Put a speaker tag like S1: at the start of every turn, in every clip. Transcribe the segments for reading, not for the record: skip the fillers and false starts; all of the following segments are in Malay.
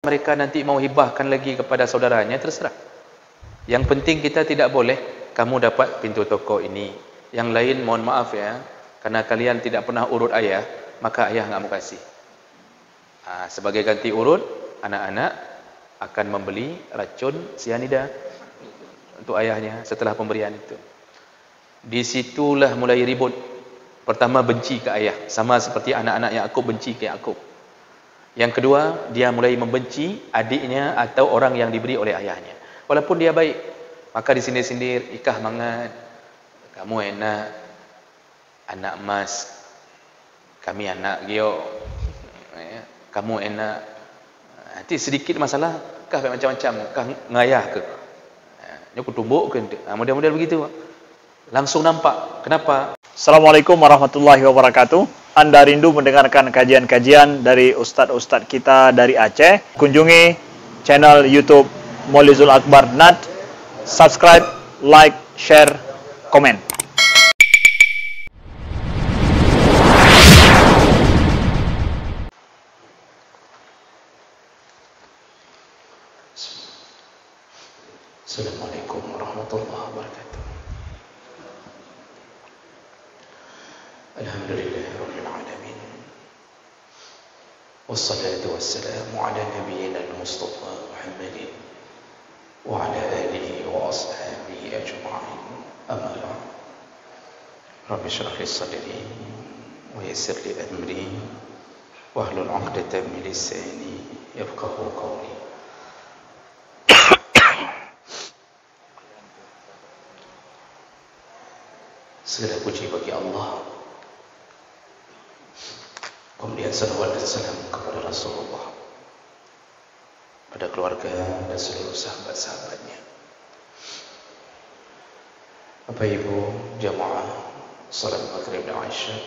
S1: mereka nanti mau hibahkan lagi kepada saudaranya, terserah. Yang penting kita tidak boleh, kamu dapat pintu toko ini, yang lain mohon maaf ya, karena kalian tidak pernah urut ayah, maka ayah nggak mau kasih. Sebagai ganti urut, anak-anak akan membeli racun sianida untuk ayahnya setelah pemberian itu. Disitulah mulai ribut. Pertama, benci ke ayah, sama seperti anak-anak Yakub benci ke Yakub. Yang kedua, dia mulai membenci adiknya atau orang yang diberi oleh ayahnya, walaupun dia baik. Maka disindir-sindir, ikah mangat, kamu enak, anak emas, kami anak giok, kamu enak. Nanti sedikit masalah, kah macam-macam, kah ngayah ke, aku tumbuk ke, model-model begitu. Langsung nampak. Kenapa?
S2: Assalamualaikum warahmatullahi wabarakatuh. Anda rindu mendengarkan kajian-kajian dari ustadz-ustadz kita dari Aceh? Kunjungi channel YouTube Maulizul Akbar NAD. Subscribe, like, share, komen.
S1: Assalamualaikum warahmatullahi wabarakatuh. Alhamdulillahirabbil alamin. Wassalatu wassalamu ala nabiyyina al-Mustafa Muhammadin wa ala alihi wa ashabihi ajma'in. Amma ba'd. Rabbi shrah li sadri wa yassir li amri wahlul 'uqdatam min lisani yafqahu qawli. Segala puji bagi Allah, kemudian salawat dan salam kepada Rasulullah, pada keluarga dan seluruh sahabat-sahabatnya. Bapak Ibu jamaah salat maghrib dan isya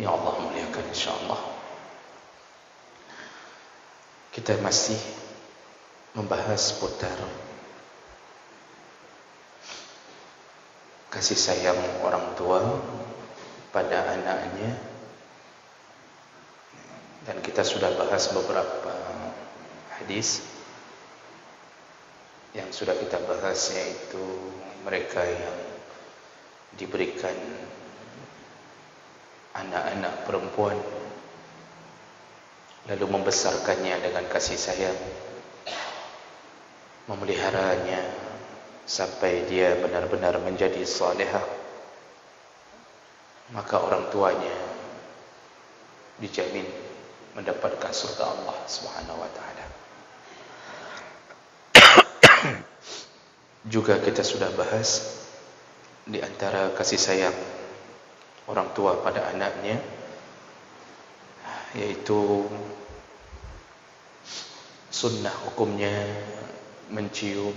S1: yang Allah muliakan, insyaallah kita masih membahas seputar kasih sayang orang tua pada anaknya, dan kita sudah bahas beberapa hadis yang sudah kita bahas, yaitu mereka yang diberikan anak-anak perempuan lalu membesarkannya dengan kasih sayang, memeliharanya sampai dia benar-benar menjadi salihah, maka orang tuanya dijamin mendapatkan surga Allah Subhanahu wa taala. Juga kita sudah bahas di antara kasih sayang orang tua pada anaknya, yaitu sunnah hukumnya mencium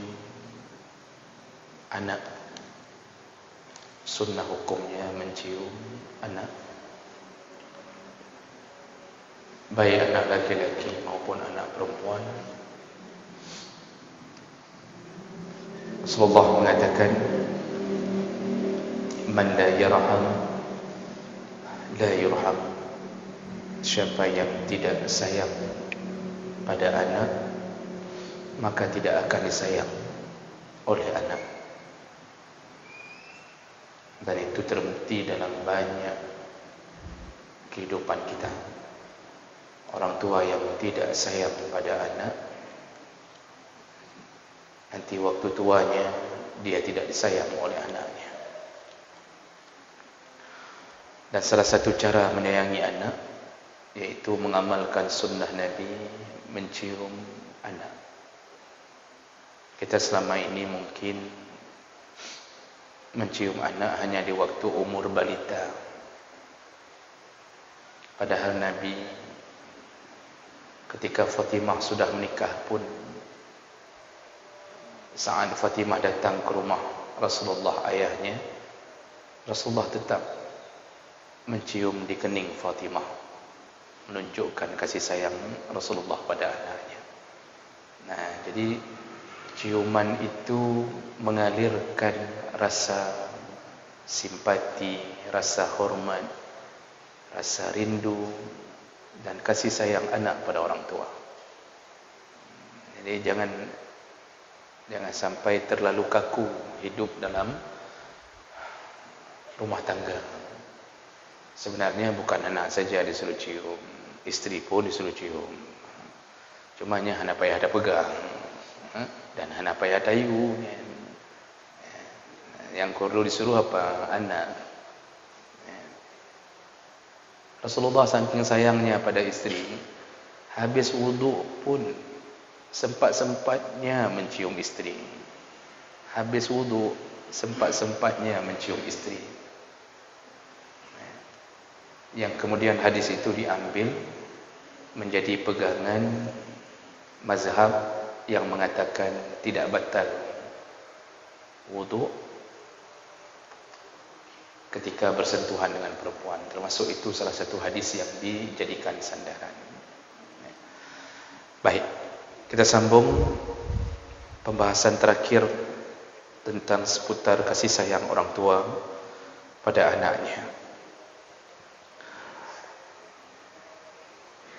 S1: anak. Sunnah hukumnya mencium anak, baik anak laki-laki maupun anak perempuan. Rasulullah mengatakan, man la yarham la yurham. Siapa yang tidak sayang pada anak, maka tidak akan disayang oleh anak. Dan itu terbukti dalam banyak kehidupan kita. Orang tua yang tidak sayang pada anak, nanti waktu tuanya dia tidak disayang oleh anaknya. Dan salah satu cara menyayangi anak yaitu mengamalkan sunnah Nabi mencium anak. Kita selama ini mungkin mencium anak hanya di waktu umur balita, padahal Nabi ketika Fatimah sudah menikah pun, saat Fatimah datang ke rumah Rasulullah ayahnya, Rasulullah tetap mencium di kening Fatimah, menunjukkan kasih sayang Rasulullah pada anaknya. Nah, jadi ciuman itu mengalirkan rasa simpati, rasa hormat, rasa rindu dan kasih sayang anak pada orang tua. Jadi jangan sampai terlalu kaku hidup dalam rumah tangga. Sebenarnya bukan anak saja disuruh cium, isteri pun disuruh cium. Cumanya hana payah ada pegang, dan hana payah dayu. Yang perlu disuruh apa? Anak. Rasulullah saking sayangnya pada isteri, habis wudu pun sempat-sempatnya mencium isteri. Habis wudu sempat-sempatnya mencium isteri. Yang kemudian hadis itu diambil menjadi pegangan mazhab yang mengatakan tidak batal wudu ketika bersentuhan dengan perempuan. Termasuk itu salah satu hadis yang dijadikan sandaran. Baik, kita sambung pembahasan terakhir tentang seputar kasih sayang orang tua pada anaknya.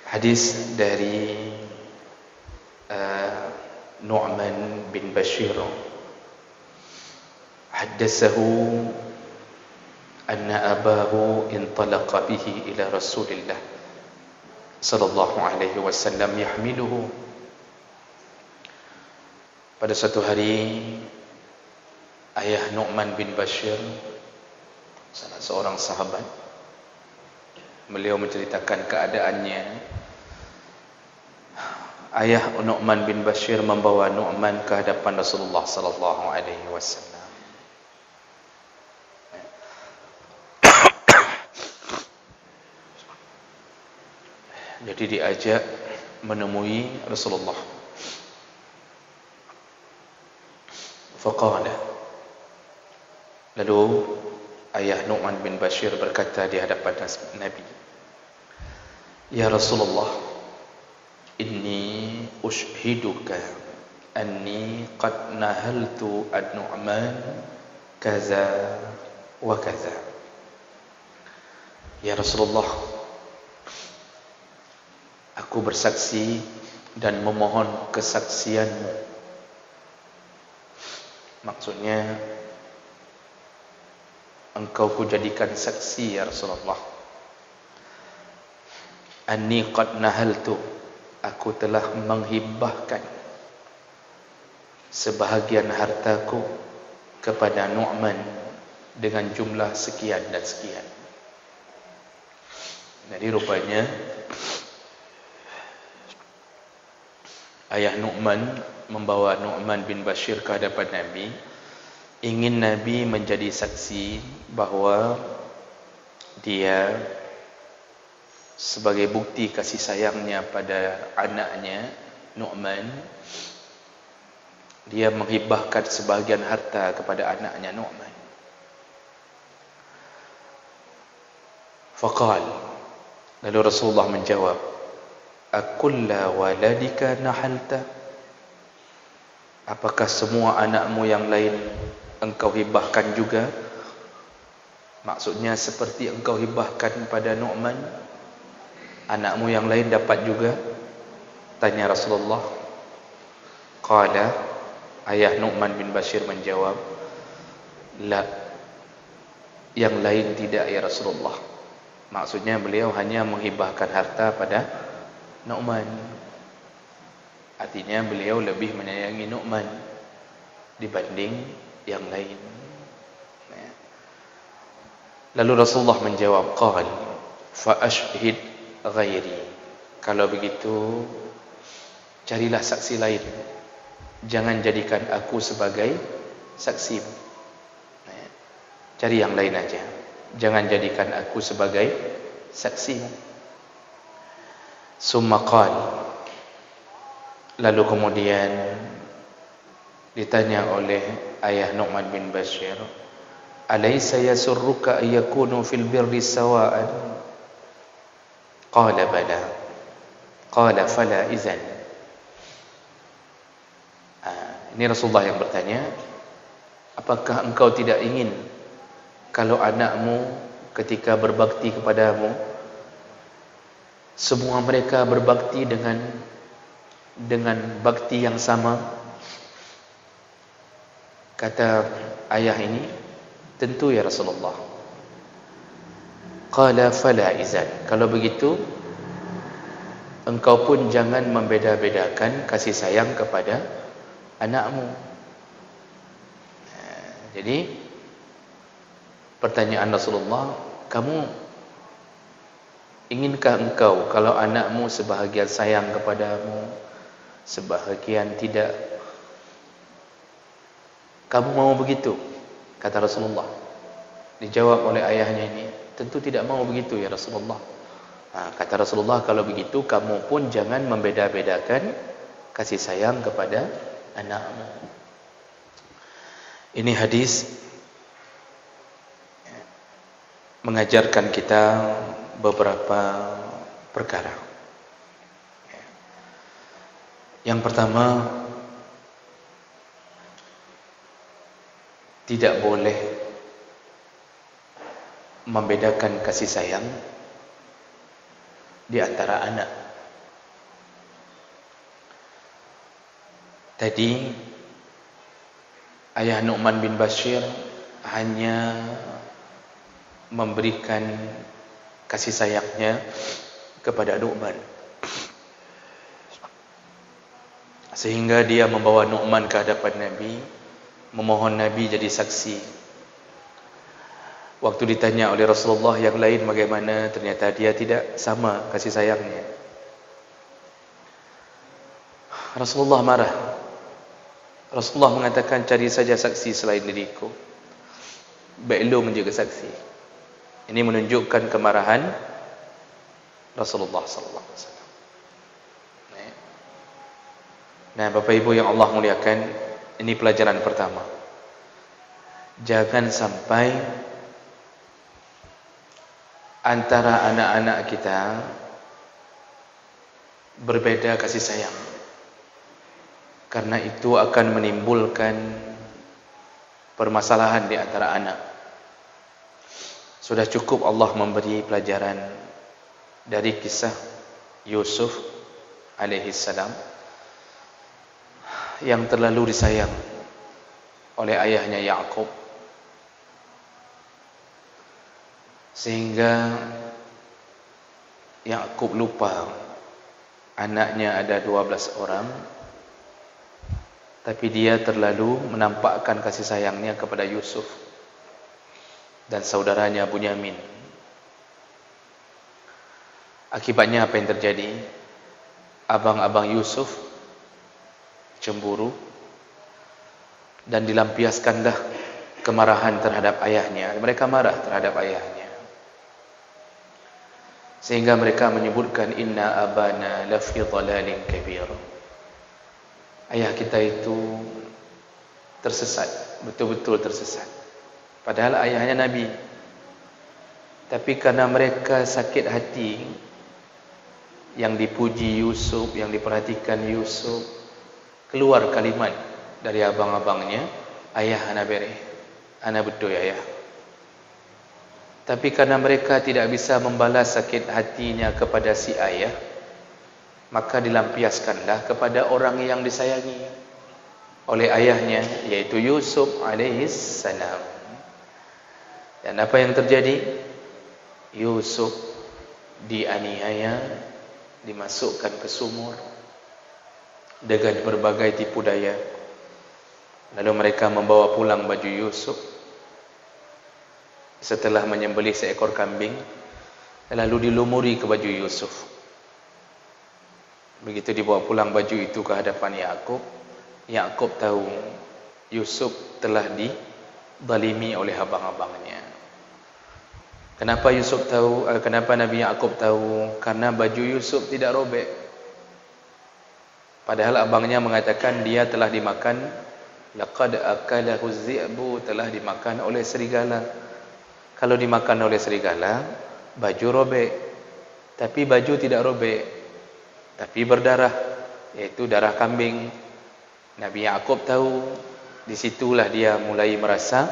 S1: Hadis dari Nu'man bin Bashir, haddatsahu anna abahu intalaqa bihi ila Rasulillah sallallahu alaihi wasallam yahmiluhu. Pada suatu hari ayah Nu'man bin Bashir, salah seorang sahabat, beliau menceritakan keadaannya. Ayah Nu'man bin Bashir membawa Nu'man ke hadapan Rasulullah sallallahu alaihi wasallam. Jadi diajak menemui Rasulullah. Faqala, lalu ayah Nu'man bin Bashir berkata di hadapan Nabi, "Ya Rasulullah, inni ushhiduka anni qad nahaltu an-Nu'man kaza wa kaza." Ya Rasulullah, aku bersaksi dan memohon kesaksianmu. Maksudnya, engkau kujadikan saksi ya Rasulullah. Anni qad nahaltu, aku telah menghibahkan sebahagian hartaku kepada Nu'man dengan jumlah sekian dan sekian. Jadi rupanya ayah Nu'man membawa Nu'man bin Bashir ke hadapan Nabi, ingin Nabi menjadi saksi bahawa dia sebagai bukti kasih sayangnya pada anaknya Nu'man, dia menghibahkan sebahagian harta kepada anaknya Nu'man. Faqal, lalu Rasulullah menjawab, akulla waladika nahalta, apakah semua anakmu yang lain engkau hibahkan juga? Maksudnya seperti engkau hibahkan pada Nu'man, anakmu yang lain dapat juga? Tanya Rasulullah. Qala, ayah Nu'man bin Bashir menjawab, la, yang lain tidak ya Rasulullah. Maksudnya beliau hanya menghibahkan harta pada Nu'man. Artinya beliau lebih menyayangi Nu'man dibanding yang lain. Lalu Rasulullah menjawab, qal fa ashhid ghairi, kalau begitu carilah saksi lain, jangan jadikan aku sebagai saksi. Cari yang lain aja, jangan jadikan aku sebagai saksi. Summa qal, lalu kemudian ditanya oleh ayah Nu'man bin Bashir, alaysa yasurruka ayyakunu fil birri sawa'an? Qala bala. Qala fala izan. Ini Rasulullah yang bertanya, apakah engkau tidak ingin kalau anakmu ketika berbakti kepadamu, semua mereka berbakti dengan dengan bakti yang sama? Kata ayah ini, tentu ya Rasulullah. Qala fala izan. Kalau begitu, engkau pun jangan membeda-bedakan kasih sayang kepada anakmu. Jadi pertanyaan Rasulullah, kamu inginkah engkau kalau anakmu sebahagian sayang kepadamu, sebahagian tidak? Kamu mau begitu? Kata Rasulullah. Dijawab oleh ayahnya ini, tentu tidak mau begitu ya Rasulullah. Kata Rasulullah, kalau begitu kamu pun jangan membeda-bedakan kasih sayang kepada anakmu. Ini hadis mengajarkan kita beberapa perkara. Yang pertama, tidak boleh membedakan kasih sayang di antara anak. Tadi ayah Nu'man bin Bashir hanya memberikan kasih sayangnya kepada Nu'man, sehingga dia membawa Nu'man ke hadapan Nabi, memohon Nabi jadi saksi. Waktu ditanya oleh Rasulullah yang lain bagaimana, ternyata dia tidak sama kasih sayangnya. Rasulullah marah. Rasulullah mengatakan, cari saja saksi selain diriku. Baik lu menjaga saksi. Ini menunjukkan kemarahan Rasulullah sallallahu alaihi wasallam. Nah, Bapak Ibu yang Allah muliakan, ini pelajaran pertama. Jangan sampai antara anak-anak kita berbeda kasih sayang, karena itu akan menimbulkan permasalahan di antara anak. Sudah cukup Allah memberi pelajaran dari kisah Yusuf alaihissalam yang terlalu disayang oleh ayahnya Ya'qub, sehingga Ya'qub lupa anaknya ada 12 orang, tapi dia terlalu menampakkan kasih sayangnya kepada Yusuf dan saudaranya Bunyamin. Akibatnya apa yang terjadi? Abang-abang Yusuf cemburu dan dilampiaskanlah kemarahan terhadap ayahnya. Mereka marah terhadap ayahnya, sehingga mereka menyebutkan, inna abana lafi dhalalin kabir. Ayah kita itu tersesat, betul-betul tersesat. Padahal ayahnya Nabi. Tapi karena mereka sakit hati, yang dipuji Yusuf, yang diperhatikan Yusuf, keluar kalimat dari abang-abangnya, ayah ana bereh, ana betul ya ayah. Tapi karena mereka tidak bisa membalas sakit hatinya kepada si ayah, maka dilampiaskanlah kepada orang yang disayangi oleh ayahnya, yaitu Yusuf alaihis salam. Dan apa yang terjadi? Yusuf dianiaya, dimasukkan ke sumur dengan berbagai tipu daya. Lalu mereka membawa pulang baju Yusuf setelah menyembelih seekor kambing, lalu dilumuri ke baju Yusuf. Begitu dibawa pulang baju itu ke hadapan Ya'qub, Ya'qub tahu Yusuf telah dizalimi oleh abang-abangnya. Kenapa Yusuf tahu? Kenapa Nabi Ya'qub tahu? Karena baju Yusuf tidak robek. Padahal abangnya mengatakan dia telah dimakan, laqad akalahu zi'bu, telah dimakan oleh serigala. Kalau dimakan oleh serigala, baju robek. Tapi baju tidak robek, tapi berdarah, yaitu darah kambing. Nabi Ya'qub tahu. Disitulah dia mulai merasa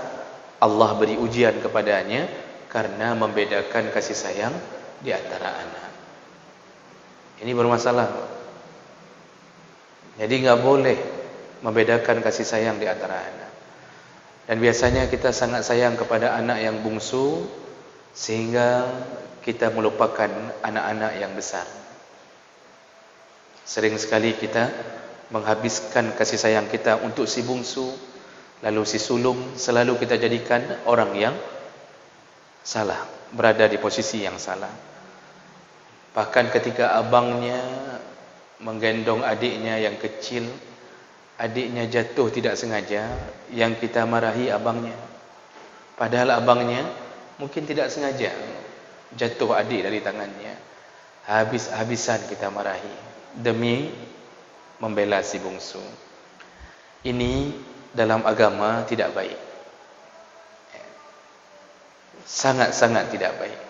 S1: Allah beri ujian kepadanya karena membedakan kasih sayang di antara anak. Ini bermasalah. Jadi nggak boleh membedakan kasih sayang di antara anak. Dan biasanya kita sangat sayang kepada anak yang bungsu sehingga kita melupakan anak-anak yang besar. Sering sekali kita menghabiskan kasih sayang kita untuk si bungsu, lalu si sulung selalu kita jadikan orang yang salah, berada di posisi yang salah. Bahkan ketika abangnya menggendong adiknya yang kecil, adiknya jatuh tidak sengaja, yang kita marahi abangnya. Padahal abangnya mungkin tidak sengaja jatuh adik dari tangannya. Habis-habisan kita marahi demi membela si bungsu. Ini dalam agama tidak baik. Sangat-sangat tidak baik.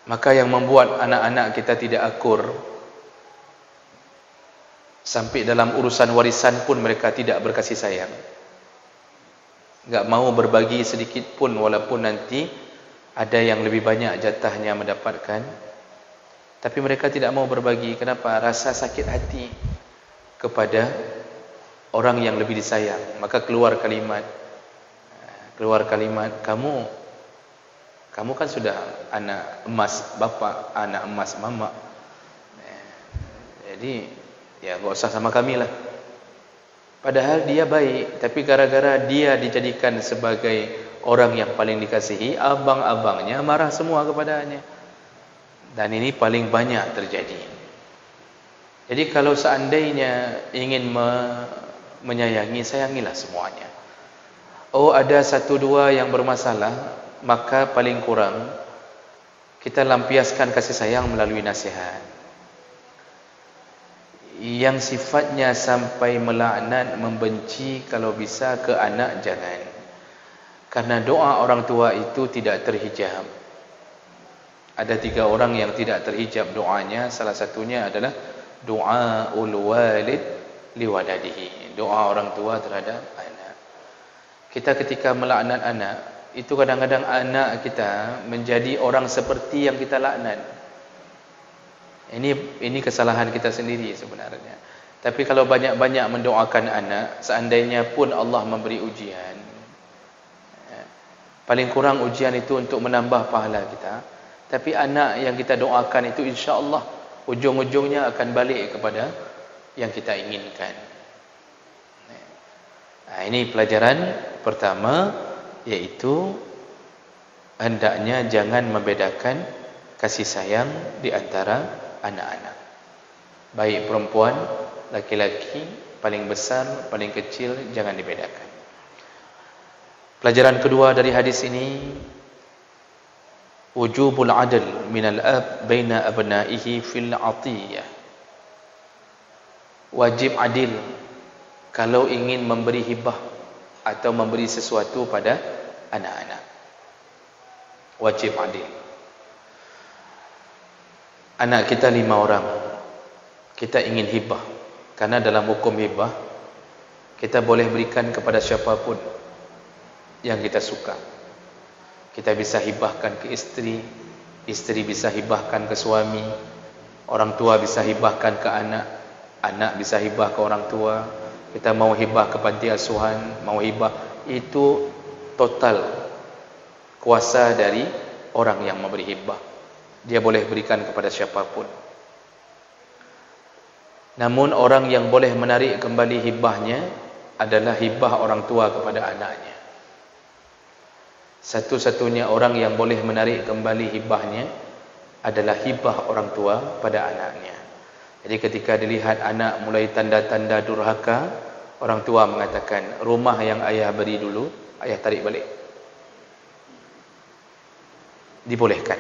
S1: Maka yang membuat anak-anak kita tidak akur, sampai dalam urusan warisan pun mereka tidak berkasih sayang, enggak mau berbagi sedikit pun, walaupun nanti ada yang lebih banyak jatahnya mendapatkan, tapi mereka tidak mau berbagi. Kenapa? Rasa sakit hati kepada orang yang lebih disayang. Maka keluar kalimat, kamu kan sudah anak emas bapa, anak emas mama, jadi ya enggak usah sama kami lah. Padahal dia baik, tapi gara-gara dia dijadikan sebagai orang yang paling dikasihi, abang-abangnya marah semua kepadanya. Dan ini paling banyak terjadi. Jadi kalau seandainya ingin menyayangi, sayangilah semuanya. Oh, ada satu dua yang bermasalah, maka paling kurang kita lampiaskan kasih sayang melalui nasihat. Yang sifatnya sampai melaknat, membenci, kalau bisa ke anak jangan. Karena doa orang tua itu tidak terhijab. Ada 3 orang yang tidak terhijab doanya. Salah satunya adalah doaul walid liwaladihi, doa orang tua terhadap anak. Kita ketika melaknat anak, itu kadang-kadang anak kita menjadi orang seperti yang kita laknat. Ini kesalahan kita sendiri sebenarnya. Tapi kalau banyak-banyak mendoakan anak, seandainya pun Allah memberi ujian, paling kurang ujian itu untuk menambah pahala kita. Tapi anak yang kita doakan itu insya-Allah ujung-ujungnya akan balik kepada yang kita inginkan. Nah, ini pelajaran pertama, yaitu hendaknya jangan membedakan kasih sayang di antara anak-anak, baik perempuan, laki-laki, paling besar, paling kecil, jangan dibedakan. Pelajaran kedua dari hadis ini, wujubul adl minal ab baina abnaihi fil atiyah. Wajib adil kalau ingin memberi hibah atau memberi sesuatu pada anak-anak. Wajib adil. Anak kita 5 orang, kita ingin hibah. Karena dalam hukum hibah, kita boleh berikan kepada siapapun yang kita suka. Kita bisa hibahkan ke istri, istri bisa hibahkan ke suami, orang tua bisa hibahkan ke anak, anak bisa hibah ke orang tua. Kita mau hibah ke panti asuhan, mau hibah, itu total kuasa dari orang yang memberi hibah. Dia boleh berikan kepada siapapun. Namun orang yang boleh menarik kembali hibahnya adalah hibah orang tua kepada anaknya. Satu-satunya orang yang boleh menarik kembali hibahnya adalah hibah orang tua pada anaknya. Jadi ketika dilihat anak mulai tanda-tanda durhaka, orang tua mengatakan, rumah yang ayah beri dulu, ayah tarik balik. Dibolehkan.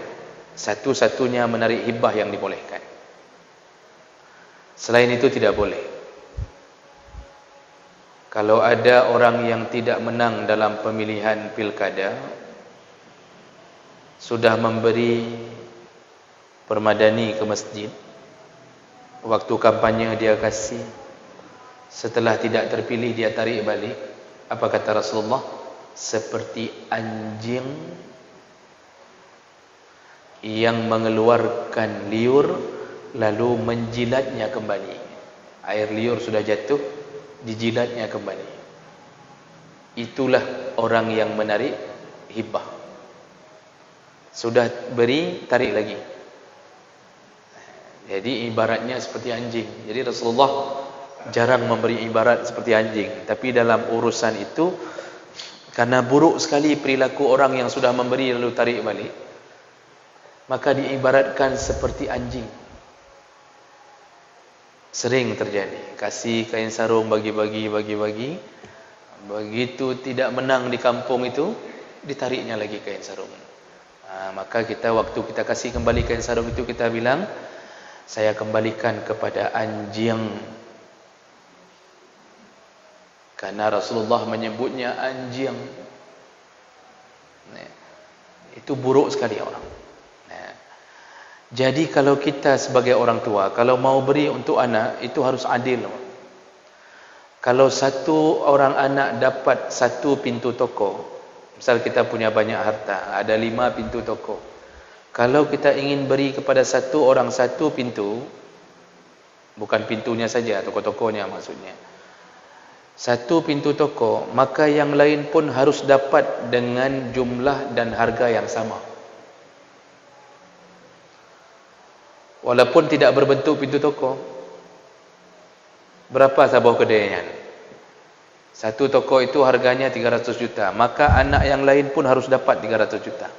S1: Satu-satunya menarik hibah yang dibolehkan. Selain itu tidak boleh. Kalau ada orang yang tidak menang dalam pemilihan pilkada, sudah memberi permadani ke masjid, waktu kampanye dia kasih, setelah tidak terpilih dia tarik balik, apa kata Rasulullah? Seperti anjing yang mengeluarkan liur lalu menjilatnya kembali. air liur sudah jatuh, dijilatnya kembali. Itulah orang yang menarik hibah. Sudah beri, tarik lagi. Jadi ibaratnya seperti anjing. Jadi Rasulullah jarang memberi ibarat seperti anjing. Tapi dalam urusan itu, karena buruk sekali perilaku orang yang sudah memberi lalu tarik balik, maka diibaratkan seperti anjing. Sering terjadi. Kasih kain sarung, bagi-bagi. Begitu tidak menang di kampung itu, ditariknya lagi kain sarung. Maka kita waktu kita kasih kembali kain sarung itu, kita bilang, saya kembalikan kepada anjing. Karena Rasulullah menyebutnya anjing. Itu buruk sekali orang. Jadi kalau kita sebagai orang tua, kalau mau beri untuk anak, itu harus adil. Kalau satu orang anak dapat satu pintu toko, misal kita punya banyak harta, ada 5 pintu toko. Kalau kita ingin beri kepada satu orang satu pintu, bukan pintunya saja, toko-tokonya maksudnya, satu pintu toko, maka yang lain pun harus dapat dengan jumlah dan harga yang sama. Walaupun tidak berbentuk pintu toko. Berapa sabuh kedainya? Satu toko itu harganya 300 juta, maka anak yang lain pun harus dapat 300 juta.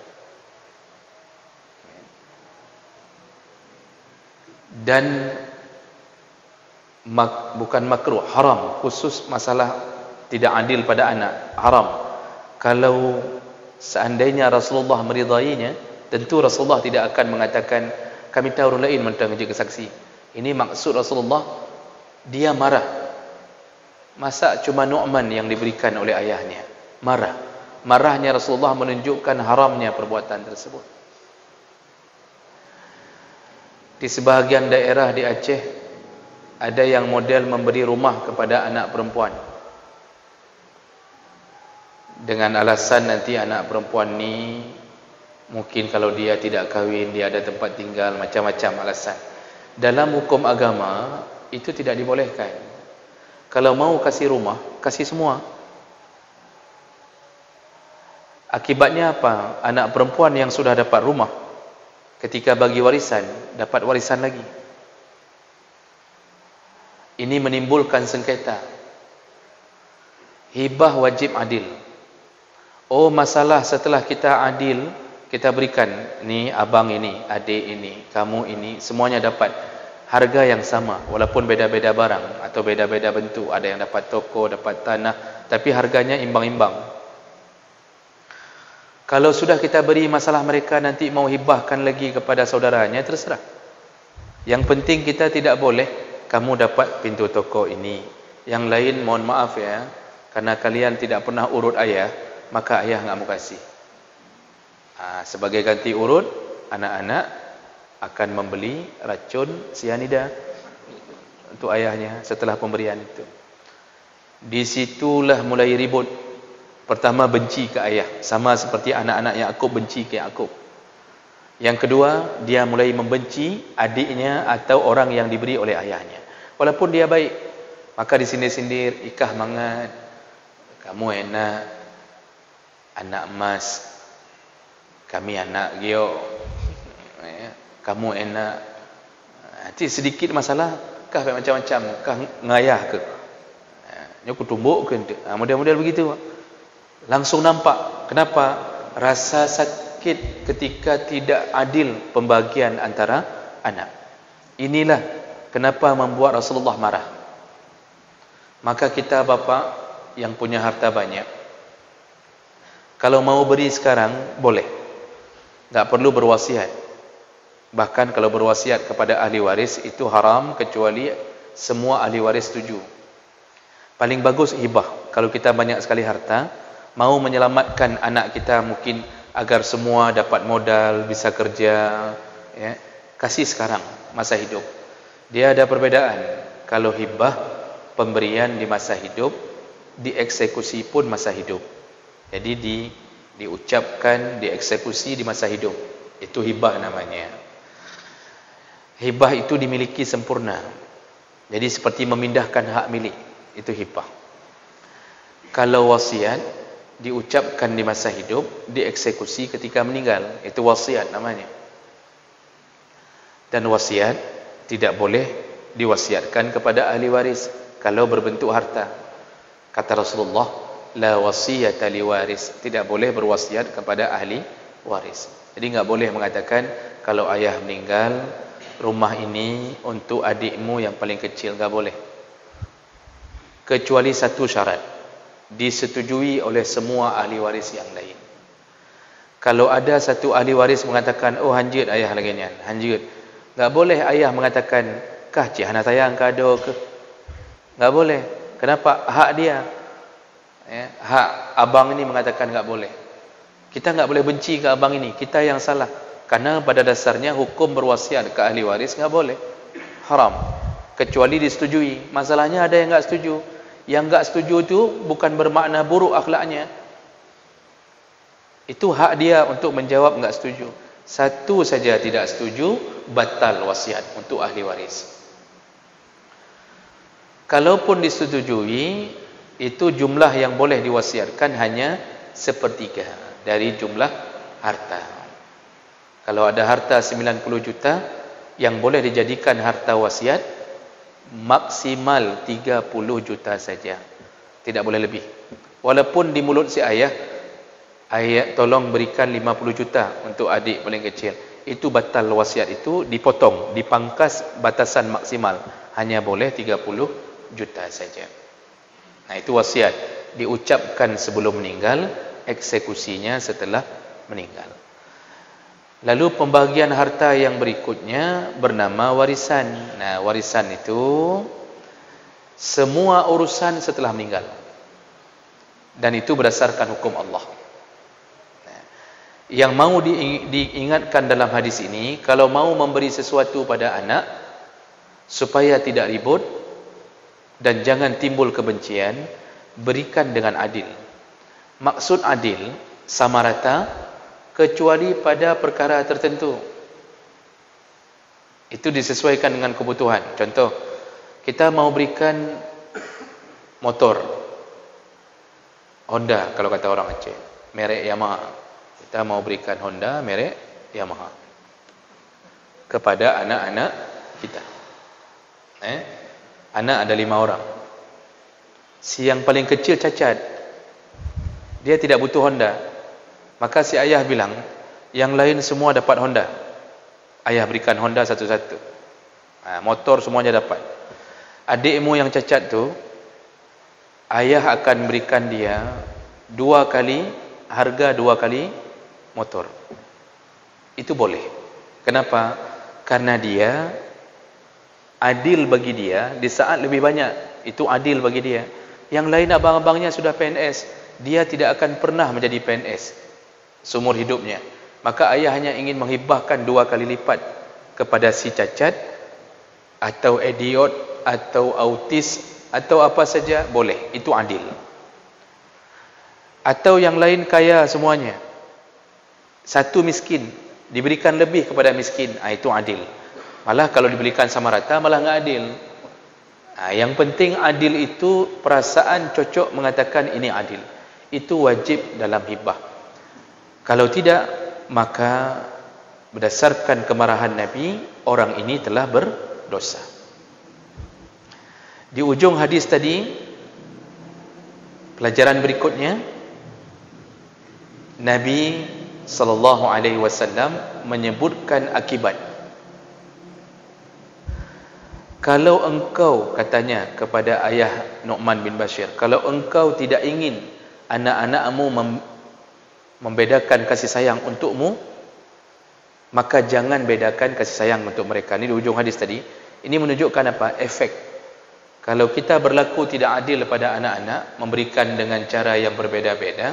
S1: Dan bukan makruh, haram, khusus masalah tidak adil pada anak, haram. Kalau seandainya Rasulullah meridainya, tentu Rasulullah tidak akan mengatakan kami tahu orang lain mentang menjadi saksi. Ini maksud Rasulullah, dia marah. Masa cuma Nu'man yang diberikan oleh ayahnya? Marah. Marahnya Rasulullah menunjukkan haramnya perbuatan tersebut. Di sebahagian daerah di Aceh, ada yang model memberi rumah kepada anak perempuan. Dengan alasan nanti anak perempuan ni, mungkin kalau dia tidak kahwin, dia ada tempat tinggal, macam-macam alasan. Dalam hukum agama, itu tidak dibolehkan. Kalau mau kasih rumah, kasih semua. Akibatnya apa? Anak perempuan yang sudah dapat rumah, ketika bagi warisan, dapat warisan lagi. Ini menimbulkan sengketa. Hibah wajib adil. Oh, masalah setelah kita adil, kita berikan, ni abang ini, adik ini, kamu ini, semuanya dapat harga yang sama, walaupun beda-beda barang atau beda-beda bentuk. Ada yang dapat toko, dapat tanah, tapi harganya imbang-imbang. Kalau sudah kita beri, masalah mereka nanti mau hibahkan lagi kepada saudaranya, terserah. Yang penting kita tidak boleh, kamu dapat pintu toko ini, yang lain mohon maaf ya, karena kalian tidak pernah urut ayah, maka ayah nggak mau kasih. Sebagai ganti urut, anak-anak akan membeli racun sianida untuk ayahnya setelah pemberian itu. Disitulah mulai ribut. Pertama, benci ke ayah, sama seperti anak-anak Yakub benci ke Yakub. Yang kedua, dia mulai membenci adiknya atau orang yang diberi oleh ayahnya, walaupun dia baik. Maka disindir-sindir, ikah mangat, kamu enak, anak emas, kami anak gio, kamu enak. Nanti sedikit masalah, kah macam-macam, kah ngayah ke, aku tumbuk ke, model-model begitu. Langsung nampak kenapa rasa sakit ketika tidak adil pembagian antara anak. Inilah kenapa membuat Rasulullah marah. Maka kita bapa yang punya harta banyak, kalau mau beri sekarang boleh, tak perlu berwasiat. Bahkan kalau berwasiat kepada ahli waris itu haram, kecuali semua ahli waris setuju. Paling bagus hibah. Kalau kita banyak sekali harta, mau menyelamatkan anak kita mungkin agar semua dapat modal, bisa kerja, ya, kasih sekarang masa hidup. Dia ada perbedaan. Kalau hibah, pemberian di masa hidup, dieksekusi pun masa hidup. Jadi diucapkan, dieksekusi di masa hidup. Itu hibah namanya. Hibah itu dimiliki sempurna. Jadi seperti memindahkan hak milik, itu hibah. Kalau wasiat diucapkan di masa hidup, dieksekusi ketika meninggal, itu wasiat namanya. Dan wasiat tidak boleh diwasiatkan kepada ahli waris kalau berbentuk harta. Kata Rasulullah, la wasiyata li waris, tidak boleh berwasiat kepada ahli waris. Jadi enggak boleh mengatakan kalau ayah meninggal, rumah ini untuk adikmu yang paling kecil, enggak boleh. Kecuali satu syarat, disetujui oleh semua ahli waris yang lain. Kalau ada satu ahli waris mengatakan, oh hanjit ayah lagi ni, hanjit, enggak boleh ayah mengatakan, kah cik hana sayang kado ke? Enggak boleh. Kenapa? Hak dia. Ya, hak abang ini mengatakan enggak boleh. Kita enggak boleh benci ke abang ini, kita yang salah. Karena pada dasarnya hukum berwasiat ke ahli waris enggak boleh. Haram. Kecuali disetujui. Masalahnya ada yang enggak setuju. Yang enggak setuju itu bukan bermakna buruk akhlaknya. Itu hak dia untuk menjawab enggak setuju. Satu saja tidak setuju, batal wasiat untuk ahli waris. Kalaupun disetujui, itu jumlah yang boleh diwasiatkan hanya sepertiga dari jumlah harta. Kalau ada harta 90 juta, yang boleh dijadikan harta wasiat maksimal 30 juta saja. Tidak boleh lebih. Walaupun di mulut si ayah tolong berikan 50 juta untuk adik paling kecil, itu batal wasiat itu, dipotong, dipangkas batasan maksimal, hanya boleh 30 juta saja. Nah, itu wasiat diucapkan sebelum meninggal, eksekusinya setelah meninggal. Lalu pembagian harta yang berikutnya bernama warisan. Nah, warisan itu semua urusan setelah meninggal, dan itu berdasarkan hukum Allah. Yang mau diingatkan dalam hadis ini, kalau mau memberi sesuatu pada anak supaya tidak ribut dan jangan timbul kebencian, berikan dengan adil. Maksud adil, sama rata, kecuali pada perkara tertentu. Itu disesuaikan dengan kebutuhan. Contoh, kita mau berikan motor Honda, kalau kata orang Aceh, merek Yamaha. Kita mau berikan Honda merek Yamaha kepada anak-anak kita. Anak ada 5 orang. Si yang paling kecil cacat, dia tidak butuh Honda. Maka si ayah bilang, yang lain semua dapat Honda, ayah berikan Honda satu-satu. Motor semuanya dapat. Adikmu yang cacat tu, ayah akan berikan dia 2 kali harga 2 kali motor. Itu boleh. Kenapa? Karena dia adil bagi dia, di saat lebih banyak, itu adil bagi dia. Yang lain abang-abangnya sudah PNS, dia tidak akan pernah menjadi PNS seumur hidupnya. Maka ayah hanya ingin menghibahkan 2 kali lipat kepada si cacat, atau idiot, atau autis, atau apa saja, boleh. Itu adil. Atau yang lain kaya semuanya, satu miskin, diberikan lebih kepada miskin, itu adil. Malah kalau diberikan sama rata, malah enggak adil. Yang penting adil itu perasaan cocok mengatakan ini adil. Itu wajib dalam hibah. Kalau tidak, maka berdasarkan kemarahan Nabi, orang ini telah berdosa. Di ujung hadis tadi, pelajaran berikutnya, Nabi sallallahu alaihi wasallam menyebutkan akibat. Kalau engkau, katanya kepada ayah Nu'man bin Bashir, kalau engkau tidak ingin anak-anakmu membedakan kasih sayang untukmu, maka jangan bedakan kasih sayang untuk mereka. Ini di ujung hadis tadi. Ini menunjukkan apa? Efek. Kalau kita berlaku tidak adil pada anak-anak, memberikan dengan cara yang berbeza-beza,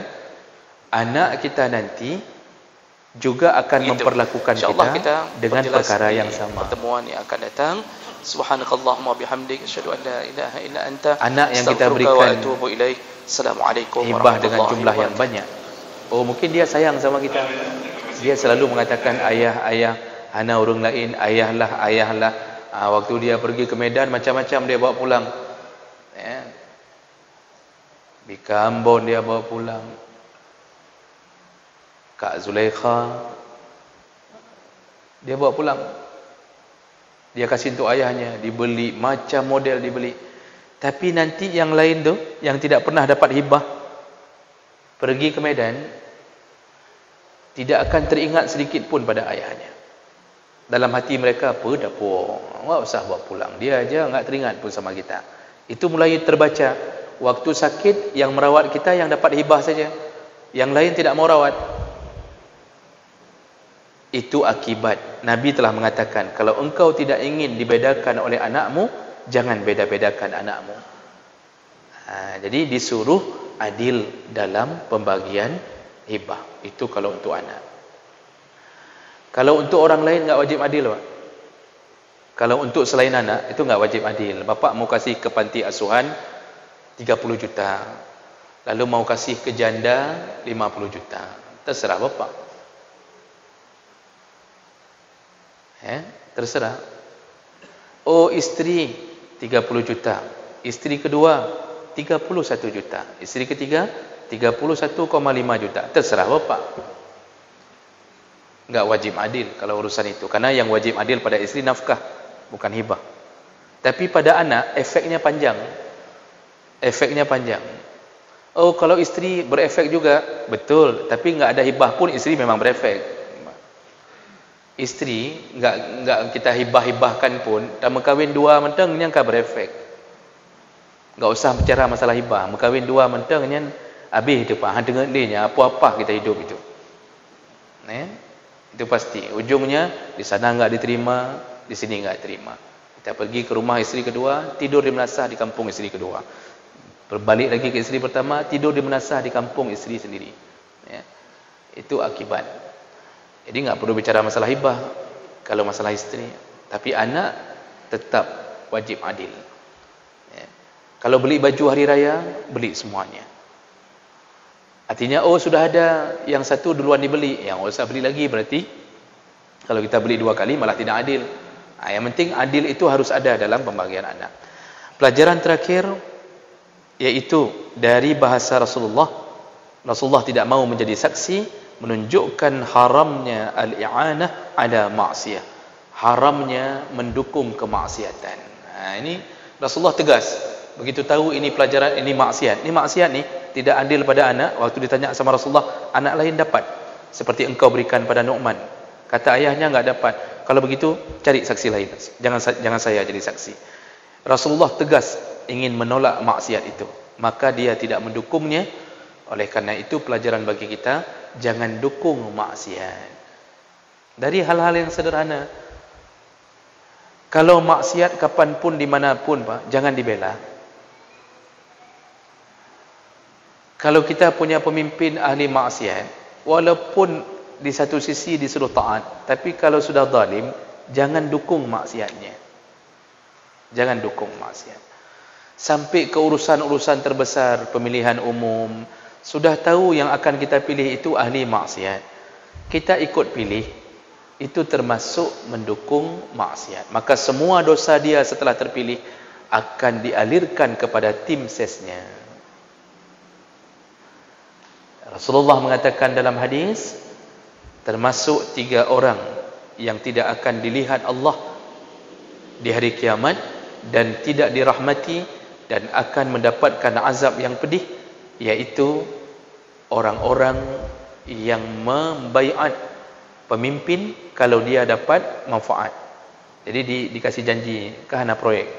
S1: anak kita nanti juga akan memperlakukan kita dengan perkara yang sama. Pertemuan yang akan datang. Subhanakallahumma bihamdik, asyhadu an la ilaha illa anta, anak yang kita berikan Assalamualaikum hibah dengan jumlah yang banyak. Oh, mungkin dia sayang sama kita. Dia selalu mengatakan ayah, ayah, ana urang lain, ayahlah, ayahlah. Waktu dia pergi ke Medan, macam-macam dia bawa pulang. Bika Ambon dia bawa pulang. Kak Zulaikha dia bawa pulang. Dia kasih untuk ayahnya, dibeli, macam model dibeli. Tapi nanti yang lain tu, yang tidak pernah dapat hibah, pergi ke Medan, tidak akan teringat sedikit pun pada ayahnya. Dalam hati mereka, apa dapur, enggak usah bawa pulang, dia aja enggak teringat pun sama kita. Itu mulai terbaca. Waktu sakit, yang merawat kita yang dapat hibah saja, yang lain tidak mau rawat. Itu akibat. Nabi telah mengatakan, kalau engkau tidak ingin dibedakan oleh anakmu, jangan beda-bedakan anakmu. Jadi disuruh adil dalam pembagian hibah. Itu kalau untuk anak. Kalau untuk orang lain enggak wajib adil, Pak. Kalau untuk selain anak, itu enggak wajib adil. Bapak mau kasih ke panti asuhan 30 juta. Lalu mau kasih ke janda 50 juta. Terserah bapak. Terserah. Oh, isteri 30 juta. Isteri kedua 31 juta. Isteri ketiga 31,5 juta. Terserah bapak. Enggak wajib adil kalau urusan itu. Karena yang wajib adil pada isteri nafkah, bukan hibah. Tapi pada anak efeknya panjang. Efeknya panjang. Oh, kalau isteri berefek juga, betul. Tapi enggak ada hibah pun isteri memang berefek. Isteri enggak kita hibah-hibahkan pun, dah berkahwin dua mentang nyangka berefek. Enggak usah bicara masalah hibah, berkahwin dua mentang nyan habis itu Pak. Dengar dia apa-apa kita hidup itu. Itu pasti. Ujungnya di sana enggak diterima, di sini enggak terima. Kita pergi ke rumah isteri kedua, tidur di menasah di kampung isteri kedua. Berbalik lagi ke isteri pertama, tidur di menasah di kampung isteri sendiri. Itu akibat. Jadi enggak perlu bicara masalah hibah kalau masalah isteri. Tapi anak tetap wajib adil. Kalau beli baju hari raya, beli semuanya. Artinya, oh sudah ada yang satu duluan dibeli, yang usah beli lagi, berarti kalau kita beli dua kali malah tidak adil. Yang penting adil itu harus ada dalam pembagian anak. Pelajaran terakhir yaitu dari bahasa Rasulullah. Rasulullah tidak mau menjadi saksi, menunjukkan haramnya al-i'anah ada maksiyah. Haramnya mendukung kemaksiatan. Ini Rasulullah tegas. Begitu tahu ini pelajaran, ini maksiat. Ini maksiat ni tidak adil pada anak. Waktu ditanya sama Rasulullah, anak lain dapat. Seperti engkau berikan pada Nu'man. Kata ayahnya enggak dapat. Kalau begitu, cari saksi lain. Jangan saya jadi saksi. Rasulullah tegas ingin menolak maksiat itu. Maka dia tidak mendukungnya. Oleh karena itu pelajaran bagi kita, jangan dukung maksiat. Dari hal-hal yang sederhana. Kalau maksiat kapanpun, dimanapun Pak, jangan dibela. Kalau kita punya pemimpin ahli maksiat, walaupun di satu sisi disuruh taat, tapi kalau sudah zalim, jangan dukung maksiatnya. Jangan dukung maksiat. Sampai ke urusan-urusan terbesar, pemilihan umum, sudah tahu yang akan kita pilih itu ahli maksiat, kita ikut pilih, itu termasuk mendukung maksiat. Maka semua dosa dia setelah terpilih akan dialirkan kepada tim sesnya. Rasulullah mengatakan dalam hadis, termasuk 3 orang yang tidak akan dilihat Allah di hari kiamat dan tidak dirahmati dan akan mendapatkan azab yang pedih, yaitu orang-orang yang membaiat pemimpin kalau dia dapat manfaat. Jadi dikasih janji, kerana proyek,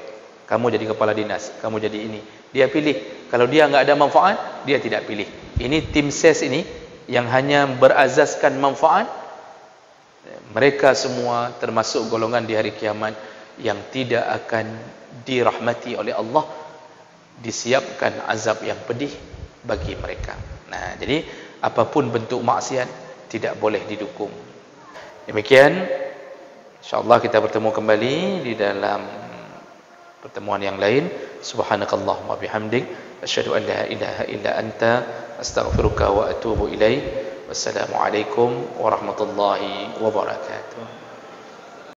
S1: kamu jadi kepala dinas, kamu jadi ini, dia pilih. Kalau dia enggak ada manfaat, dia tidak pilih. Ini tim ses ini yang hanya berazaskan manfaat, mereka semua termasuk golongan di hari kiamat yang tidak akan dirahmati oleh Allah, disiapkan azab yang pedih bagi mereka. Nah, jadi apapun bentuk maksiat tidak boleh didukung. Demikian, insyaallah kita bertemu kembali di dalam pertemuan yang lain. Subhanakallahumma bihamdik, asyhadu an la ilaha illa anta, astaghfiruka wa atubu ilaik. Wassalamualaikum warahmatullahi wabarakatuh.